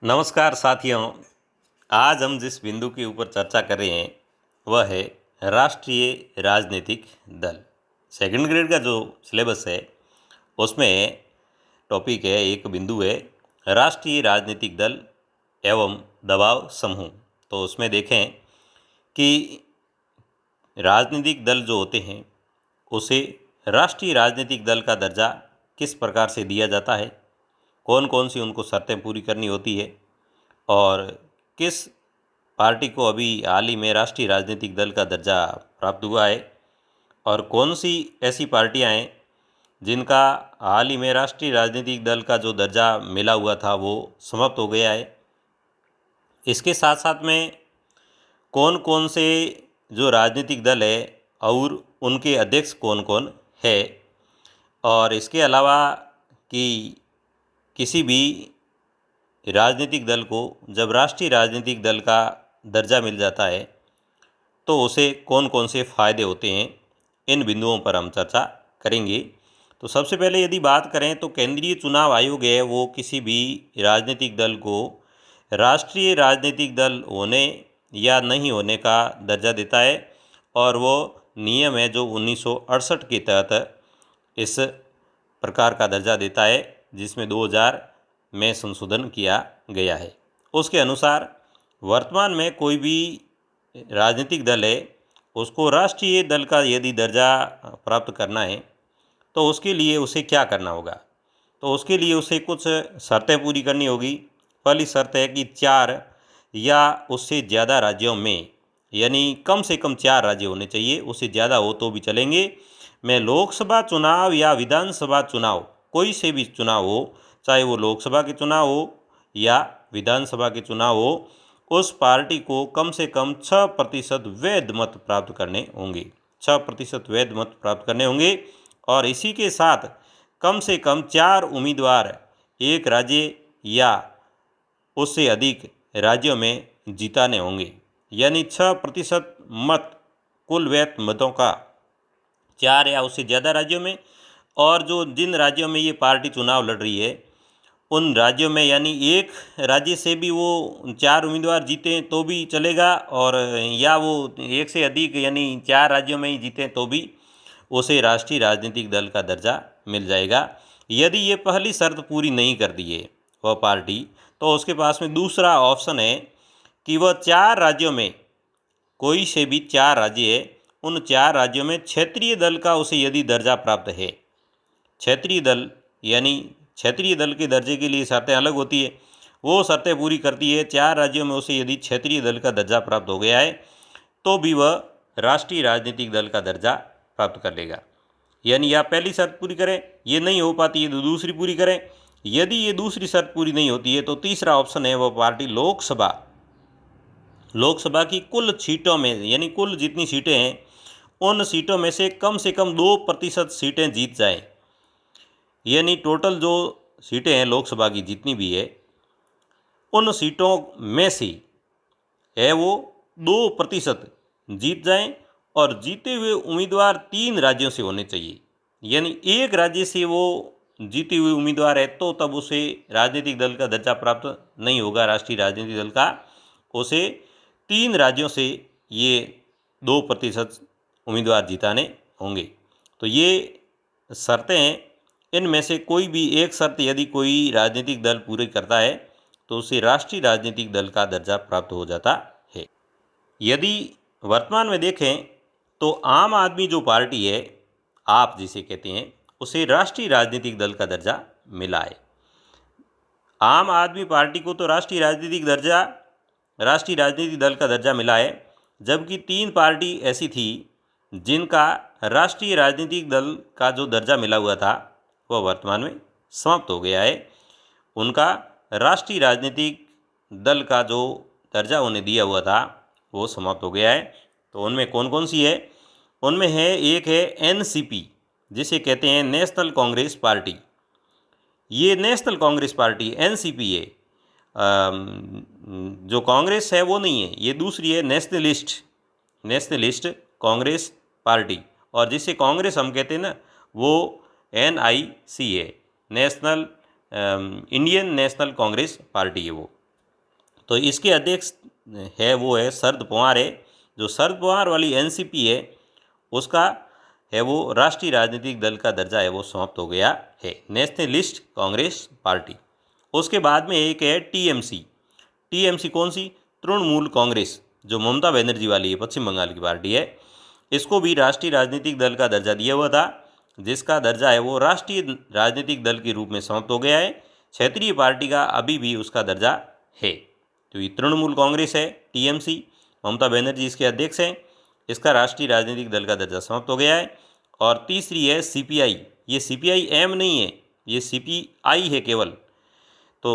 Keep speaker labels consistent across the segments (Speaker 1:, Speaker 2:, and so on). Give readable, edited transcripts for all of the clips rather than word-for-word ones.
Speaker 1: नमस्कार साथियों। आज हम जिस बिंदु के ऊपर चर्चा कर रहे हैं वह है राष्ट्रीय राजनीतिक दल। सेकंड ग्रेड का जो सिलेबस है उसमें टॉपिक है, एक बिंदु है राष्ट्रीय राजनीतिक दल एवं दबाव समूह। तो उसमें देखें कि राजनीतिक दल जो होते हैं उसे राष्ट्रीय राजनीतिक दल का दर्जा किस प्रकार से दिया जाता है, कौन कौन सी उनको शर्तें पूरी करनी होती है और किस पार्टी को अभी हाल ही में राष्ट्रीय राजनीतिक दल का दर्जा प्राप्त हुआ है और कौन सी ऐसी पार्टियां हैं जिनका हाल ही में राष्ट्रीय राजनीतिक दल का जो दर्जा मिला हुआ था वो समाप्त हो गया है। इसके साथ साथ में कौन कौन से जो राजनीतिक दल है और उनके अध्यक्ष कौन कौन है, और इसके अलावा कि किसी भी राजनीतिक दल को जब राष्ट्रीय राजनीतिक दल का दर्जा मिल जाता है तो उसे कौन कौन से फ़ायदे होते हैं, इन बिंदुओं पर हम चर्चा करेंगे। तो सबसे पहले यदि बात करें तो केंद्रीय चुनाव आयोग है वो किसी भी राजनीतिक दल को राष्ट्रीय राजनीतिक दल होने या नहीं होने का दर्जा देता है और वो नियम है जो 1968 के तहत इस प्रकार का दर्जा देता है, जिसमें 2000 में संशोधन किया गया है। उसके अनुसार वर्तमान में कोई भी राजनीतिक दल है उसको राष्ट्रीय दल का यदि दर्जा प्राप्त करना है तो उसके लिए उसे क्या करना होगा, तो उसके लिए उसे कुछ शर्तें पूरी करनी होगी। पहली शर्त है कि 4 या उससे ज़्यादा राज्यों में, यानी कम से कम 4 राज्य होने चाहिए, उससे ज़्यादा हो तो भी चलेंगे, में लोकसभा चुनाव या विधानसभा चुनाव, कोई से भी चुनाव हो, चाहे वो लोकसभा के चुनाव हो या विधानसभा के चुनाव हो, उस पार्टी को कम से कम 6% वैध मत प्राप्त करने होंगे, 6% वैध मत प्राप्त करने होंगे। और इसी के साथ कम से कम 4 उम्मीदवार एक राज्य या उससे अधिक राज्यों में जिताने होंगे, यानी 6% मत कुल वैध मतों का 4 या उससे ज़्यादा राज्यों में। और जो जिन राज्यों में ये पार्टी चुनाव लड़ रही है उन राज्यों में, यानी एक राज्य से भी वो 4 उम्मीदवार जीते तो भी चलेगा, और या वो एक से अधिक यानी 4 राज्यों में ही जीते तो भी उसे राष्ट्रीय राजनीतिक दल का दर्जा मिल जाएगा। यदि ये पहली शर्त पूरी नहीं करती है वह पार्टी, तो उसके पास में दूसरा ऑप्शन है कि वह 4 राज्यों में, कोई से भी 4 राज्य है, उन 4 राज्यों में क्षेत्रीय दल का उसे यदि दर्जा प्राप्त है, क्षेत्रीय दल यानी क्षेत्रीय दल के दर्जे के लिए शर्तें अलग होती है, वो शर्तें पूरी करती है। 4 राज्यों में उसे यदि क्षेत्रीय दल का दर्जा प्राप्त हो गया है तो भी वह राष्ट्रीय राजनीतिक दल का दर्जा प्राप्त कर लेगा। यानी आप पहली शर्त पूरी करें, ये नहीं हो पाती है तो दूसरी पूरी करें, यदि ये दूसरी शर्त पूरी नहीं होती है तो तीसरा ऑप्शन है वह पार्टी लोकसभा की कुल सीटों में, यानी कुल जितनी सीटें हैं उन सीटों में से कम 2% सीटें जीत जाएं, यानी टोटल जो सीटें हैं लोकसभा की जितनी भी है उन सीटों में से है वो 2% जीत जाएं, और जीते हुए उम्मीदवार 3 राज्यों से होने चाहिए, यानी एक राज्य से वो जीते हुए उम्मीदवार है तो तब उसे राजनीतिक दल का दर्जा प्राप्त नहीं होगा राष्ट्रीय राजनीतिक दल का, उसे 3 राज्यों से ये 2% उम्मीदवार जिताने होंगे। तो ये शर्तें हैं, इनमें से कोई भी एक शर्त यदि कोई राजनीतिक दल पूरी करता है तो उसे राष्ट्रीय राजनीतिक दल का दर्जा प्राप्त हो जाता है। यदि वर्तमान में देखें तो आम आदमी जो पार्टी है, आप जिसे कहते हैं, उसे राष्ट्रीय राजनीतिक दल का दर्जा मिला है। आम आदमी पार्टी को तो राष्ट्रीय राजनीतिक दल का दर्जा मिला है, जबकि 3 पार्टी ऐसी थी जिनका राष्ट्रीय राजनीतिक दल का जो दर्जा मिला हुआ था वह वर्तमान में समाप्त हो गया है। उनका राष्ट्रीय राजनीतिक दल का जो दर्जा उन्हें दिया हुआ था वो समाप्त हो गया है। तो उनमें कौन कौन सी है, उनमें है, एक है एनसीपी, जिसे कहते हैं नेशनल कांग्रेस पार्टी। ये नेशनल कांग्रेस पार्टी एनसीपी है, जो कांग्रेस है वो नहीं है, ये दूसरी है नेशनलिस्ट कांग्रेस पार्टी, और जिसे कांग्रेस हम कहते हैं ना वो NIC है, इंडियन नेशनल कांग्रेस पार्टी है वो। तो इसके अध्यक्ष है वो है शरद पवार है। जो शरद पवार वाली एनसीपी है उसका है वो राष्ट्रीय राजनीतिक दल का दर्जा है वो समाप्त हो गया है, नेशनलिस्ट कांग्रेस पार्टी। उसके बाद में एक है टीएमसी। टीएमसी कौन सी? तृणमूल कांग्रेस, जो ममता बनर्जी वाली है, पश्चिम बंगाल की पार्टी है। इसको भी राष्ट्रीय राजनीतिक दल का दर्जा दिया हुआ था, जिसका दर्जा है वो राष्ट्रीय राजनीतिक दल के रूप में समाप्त हो गया है। क्षेत्रीय पार्टी का अभी भी उसका दर्जा है। तो ये तृणमूल कांग्रेस है, टीएमसी, ममता बनर्जी इसके अध्यक्ष हैं। इसका राष्ट्रीय राजनीतिक दल का दर्जा समाप्त हो गया है। और तीसरी है सीपीआई। ये सीपीआई एम नहीं है, ये सीपीआई है केवल। तो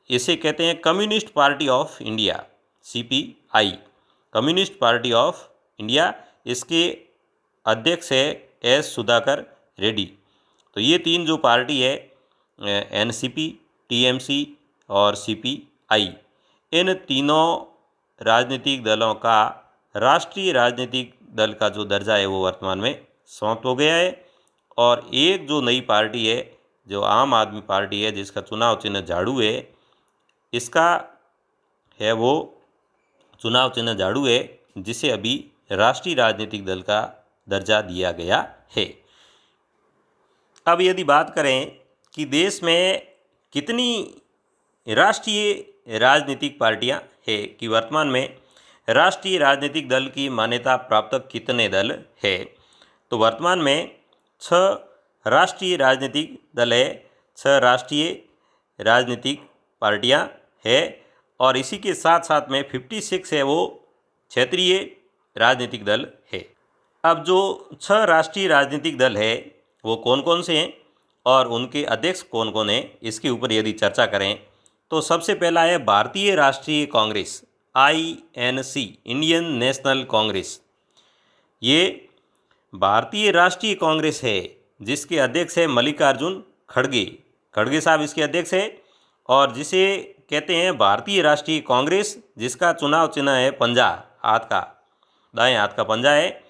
Speaker 1: इसे कहते हैं communist party of India, CPI, communist party of India. इसके अध्यक्ष है एस सुधाकर रेड्डी। तो ये तीन जो पार्टी है, एनसीपी, टीएमसी और सीपीआई, इन तीनों राजनीतिक दलों का राष्ट्रीय राजनीतिक दल का जो दर्जा है वो वर्तमान में समाप्त हो गया है। और एक जो नई पार्टी है, जो आम आदमी पार्टी है, जिसका चुनाव चिन्ह झाड़ू है, इसका है वो चुनाव चिन्ह झाड़ू है, जिसे अभी राष्ट्रीय राजनीतिक दल का दर्जा दिया गया है। अब यदि बात करें कि देश में कितनी राष्ट्रीय राजनीतिक पार्टियां हैं, कि वर्तमान में राष्ट्रीय राजनीतिक दल की मान्यता प्राप्त कितने दल है, तो वर्तमान में 6 राष्ट्रीय राजनीतिक दल है, 6 राष्ट्रीय राजनीतिक पार्टियां है। और इसी के साथ साथ में 56 है वो क्षेत्रीय राजनीतिक दल है। अब जो 6 राष्ट्रीय राजनीतिक दल है वो कौन कौन से हैं और उनके अध्यक्ष कौन कौन हैं, इसके ऊपर यदि चर्चा करें तो सबसे पहला है भारतीय राष्ट्रीय Congress, INC, Indian national Congress. ये भारतीय राष्ट्रीय कांग्रेस है, जिसके अध्यक्ष है मल्लिकार्जुन खड़गे। खड़गे साहब इसके अध्यक्ष है। और जिसे कहते हैं भारतीय राष्ट्रीय कांग्रेस, जिसका चुनाव चिन्ह है पंजा, हाथ का, दाएं हाथ का पंजा है।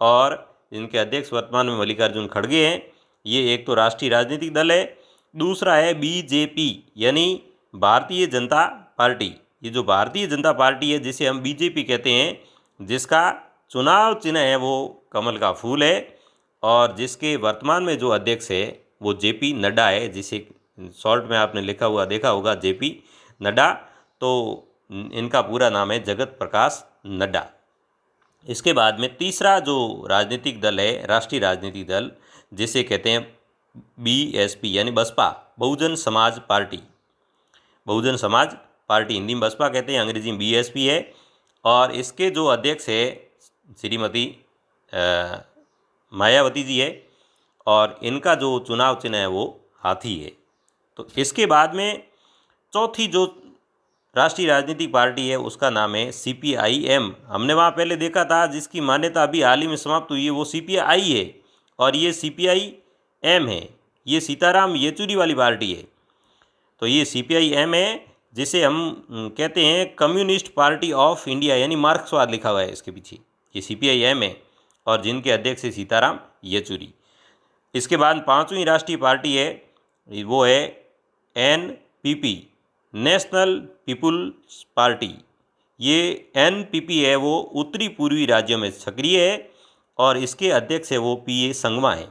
Speaker 1: और इनके अध्यक्ष वर्तमान में मल्लिकार्जुन खड़गे हैं। ये एक तो राष्ट्रीय राजनीतिक दल है। दूसरा है बीजेपी, यानी भारतीय जनता पार्टी। ये जो भारतीय जनता पार्टी है, जिसे हम बीजेपी कहते हैं, जिसका चुनाव चिन्ह है वो कमल का फूल है। और जिसके वर्तमान में जो अध्यक्ष है वो जेपी नड्डा है, जिसे शॉर्ट में आपने लिखा हुआ देखा होगा जेपी नड्डा। तो इनका पूरा नाम है जगत प्रकाश नड्डा। इसके बाद में तीसरा जो राजनीतिक दल है, राष्ट्रीय राजनीतिक दल, जिसे कहते हैं बीएसपी, यानी बसपा, बहुजन समाज पार्टी। बहुजन समाज पार्टी हिंदी में बसपा कहते हैं, अंग्रेजी में बीएसपी है। और इसके जो अध्यक्ष है श्रीमती मायावती जी है। और इनका जो चुनाव चिन्ह है वो हाथी है। तो इसके बाद में चौथी जो राष्ट्रीय राजनीतिक पार्टी है उसका नाम है सीपीआईएम। हमने वहाँ पहले देखा था, जिसकी मान्यता अभी हाल ही में समाप्त हुई है, वो सीपीआई है। और ये सीपीआईएम है, ये सीताराम येचुरी वाली पार्टी है। तो ये सीपीआईएम है, जिसे हम कहते हैं कम्युनिस्ट पार्टी ऑफ इंडिया, यानी मार्क्सवाद लिखा हुआ है इसके पीछे। ये सीपीआईएम है और जिनके अध्यक्ष है सीताराम येचुरी। इसके बाद पांचवी राष्ट्रीय पार्टी है, वो है एनपीपी, नेशनल पीपुल्स पार्टी। ये एनपीपी है वो उत्तरी पूर्वी राज्यों में सक्रिय है और इसके अध्यक्ष है वो पीए संगमा है।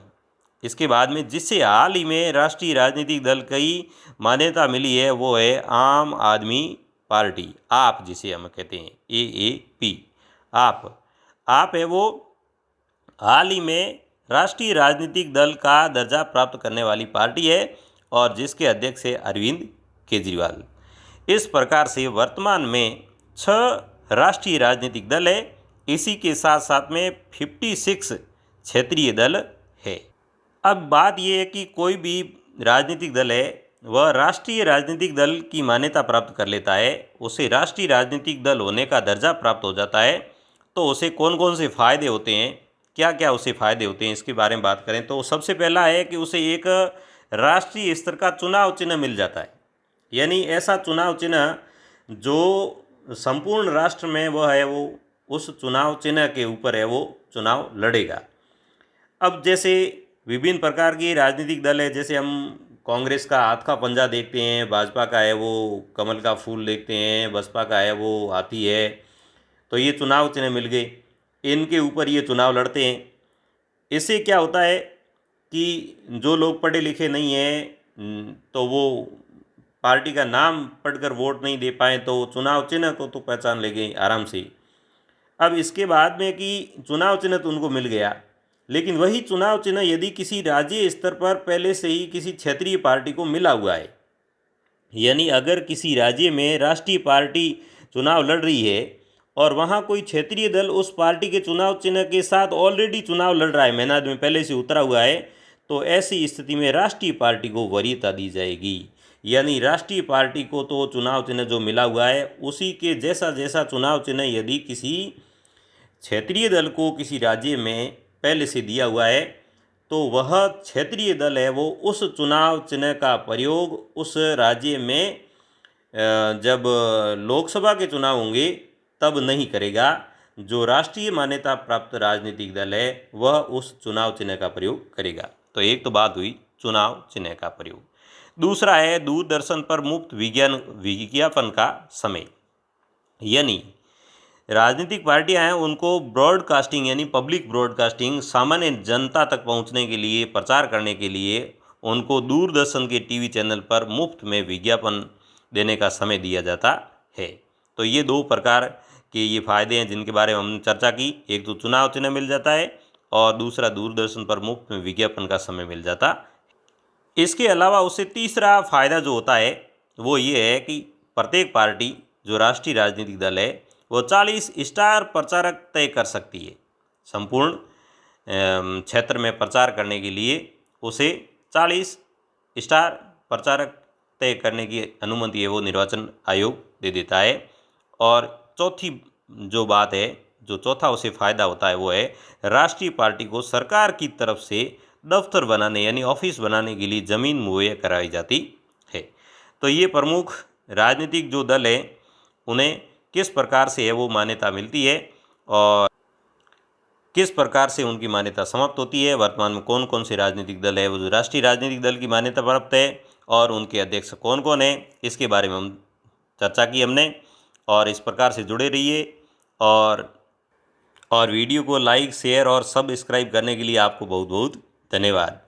Speaker 1: इसके बाद में जिससे हाल ही में राष्ट्रीय राजनीतिक दल कई मान्यता मिली है वो है आम आदमी पार्टी, आप जिसे हम कहते हैं एएपी, आप है वो हाल ही में राष्ट्रीय राजनीतिक दल का दर्जा प्राप्त करने वाली पार्टी है और जिसके अध्यक्ष है अरविंद केजरीवाल। इस प्रकार से वर्तमान में 6 राष्ट्रीय राजनीतिक दल है। इसी के साथ साथ में 56 क्षेत्रीय दल है। अब बात यह है कि कोई भी राजनीतिक दल है वह राष्ट्रीय राजनीतिक दल की मान्यता प्राप्त कर लेता है, उसे राष्ट्रीय राजनीतिक दल होने का दर्जा प्राप्त हो जाता है। तो उसे कौन कौन से फ़ायदे होते हैं, क्या क्या उसे फ़ायदे होते हैं, इसके बारे में बात करें तो सबसे पहला है कि उसे एक राष्ट्रीय स्तर का चुनाव चिन्ह मिल जाता है। यानी ऐसा चुनाव चिन्ह जो संपूर्ण राष्ट्र में वह है वो उस चुनाव चिन्ह के ऊपर है वो चुनाव लड़ेगा। अब जैसे विभिन्न प्रकार की राजनीतिक दल है, जैसे हम कांग्रेस का हाथ का पंजा देखते हैं, भाजपा का है वो कमल का फूल देखते हैं, बसपा का है वो हाथी है। तो ये चुनाव चिन्ह मिल गए, इनके ऊपर ये चुनाव लड़ते हैं। इससे क्या होता है कि जो लोग पढ़े लिखे नहीं हैं तो वो पार्टी का नाम पढ़कर वोट नहीं दे पाए तो चुनाव चिन्ह को तो पहचान ले गए आराम से। अब इसके बाद में कि चुनाव चिन्ह तो उनको मिल गया, लेकिन वही चुनाव चिन्ह यदि किसी राज्य स्तर पर पहले से ही किसी क्षेत्रीय पार्टी को मिला हुआ है, यानी अगर किसी राज्य में राष्ट्रीय पार्टी चुनाव लड़ रही है और वहाँ कोई क्षेत्रीय दल उस पार्टी के चुनाव चिन्ह के साथ ऑलरेडी चुनाव लड़ रहा है, मैदान में पहले से उतरा हुआ है, तो ऐसी स्थिति में राष्ट्रीय पार्टी को वरीयता दी जाएगी। यानी राष्ट्रीय पार्टी को तो चुनाव चिन्ह जो मिला हुआ है उसी के जैसा जैसा चुनाव चिन्ह यदि किसी क्षेत्रीय दल को किसी राज्य में पहले से दिया हुआ है तो वह क्षेत्रीय दल है वो उस चुनाव चिन्ह का प्रयोग उस राज्य में जब लोकसभा के चुनाव होंगे तब नहीं करेगा। जो राष्ट्रीय मान्यता प्राप्त राजनीतिक दल है वह उस चुनाव चिन्ह का प्रयोग करेगा। तो एक तो बात हुई चुनाव चिन्ह का प्रयोग। दूसरा है दूरदर्शन पर मुफ्त विज्ञापन का समय। यानी राजनीतिक पार्टियां हैं उनको ब्रॉडकास्टिंग यानी पब्लिक ब्रॉडकास्टिंग सामान्य जनता तक पहुंचने के लिए, प्रचार करने के लिए उनको दूरदर्शन के टीवी चैनल पर मुफ्त में विज्ञापन देने का समय दिया जाता है। तो ये दो प्रकार के ये फ़ायदे हैं जिनके बारे में हमने चर्चा की। एक तो चुनाव चिन्ह मिल जाता है और दूसरा दूरदर्शन पर मुफ्त में विज्ञापन का समय मिल जाता। इसके अलावा उससे तीसरा फ़ायदा जो होता है वो ये है कि प्रत्येक पार्टी जो राष्ट्रीय राजनीतिक दल है वो 40 स्टार प्रचारक तय कर सकती है। संपूर्ण क्षेत्र में प्रचार करने के लिए उसे 40 स्टार प्रचारक तय करने की अनुमति है वो निर्वाचन आयोग दे देता है। और चौथी जो बात है, जो चौथा उसे फ़ायदा होता है वो है राष्ट्रीय पार्टी को सरकार की तरफ से दफ्तर बनाने यानी ऑफिस बनाने के लिए ज़मीन मुहैया कराई जाती है। तो ये प्रमुख राजनीतिक जो दल हैं उन्हें किस प्रकार से है वो मान्यता मिलती है और किस प्रकार से उनकी मान्यता समाप्त होती है। वर्तमान में कौन कौन से राजनीतिक दल है वो जो राष्ट्रीय राजनीतिक दल की मान्यता प्राप्त है और उनके अध्यक्ष कौन कौन है, इसके बारे में हम चर्चा की हमने। और इस प्रकार से जुड़े रहिए और वीडियो को लाइक, शेयर और सब्सक्राइब करने के लिए आपको बहुत बहुत धन्यवाद।